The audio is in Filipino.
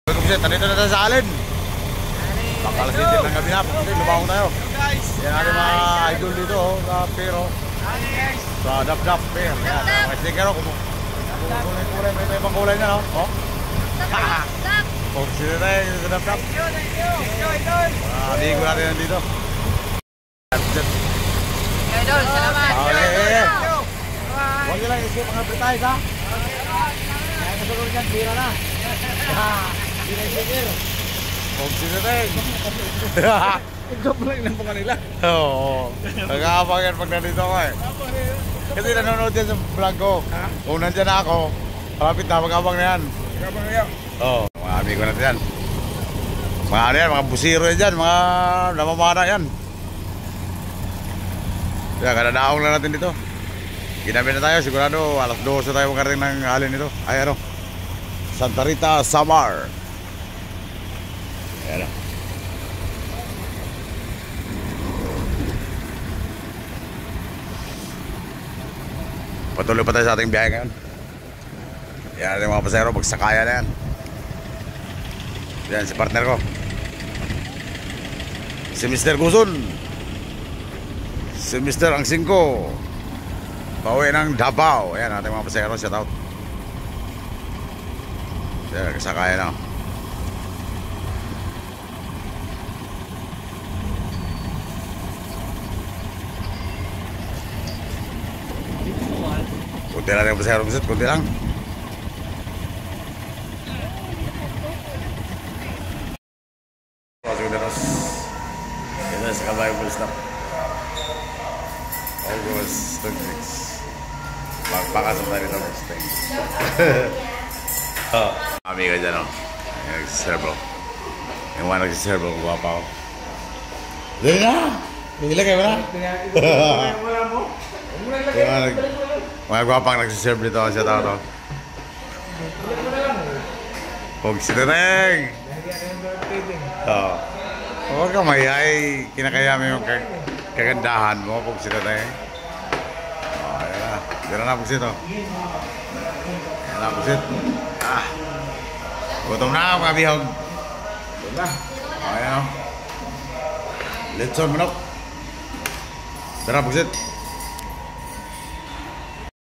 Pagkumisit, nandito na tayo sa Alin. Pakalasin ng gabi na. Pagkumisit, lumaong tayo. Yan natin mga idol dito sa Pero. Sa Dap-Dap Fair. Yan, mga sticker o. Kulay, may ibang kulay na, no? Oh? Pagkumisit na tayo sa Dap-Dap. Ligo natin nandito. Idol, salamat. Huwag nyo lang isip mga advertise, ha? Kaya kasunod yan, pira na. Pira yung sticker. Pagkumisit na tayo. Joke lang ng mga nila. Oo. Nag-aabangan pag nandito ako eh. Kasi nanonood yan sa vlog ko. Kung nandyan na ako, malapit na, mag-abang na yan. Mag-abang na yan? Oo. Mga amigo natin yan. Mga ano yan, mga busiro yan, mga namamana yan. Kaya kadadaong lang natin dito. Ginabi na tayo, sigurado alas 12 tayo magkarating ng Alin nito. Ay ano, Santa Rita, Samar. Ayan o. Patuloy pa tayo sa ating biyahe ngayon. Yan yung mga pasero, magsakaya na yan. Yan si partner ko, si Mr. Guson, si Mr. Angsingko, pauwi ng Davao. Yan ating mga pasero, shout out. Yan, kasakaya na. Kunti lang yung pasero, kunti lang. Yan sa Kalay Full Stop. August 26. Magpakasok na rin ako sa tayo. Amiga dyan o. Nagsiservo. Yung mga nagsiservo, guwapa ko. Dali na! Pagila kayo na? Wala mo? Mga guwapang nagsiservo dito siya tao to. Huwag sinareng! Oo. Huwag ka mayay, kinakayami yung kagandahan mo pag sila tayo. Ayan na, gano'n na pagsit o. Ayan na pagsit. Gutom na mga bihog. Gutom na. Ayan o. Litson manok. Tara pagsit.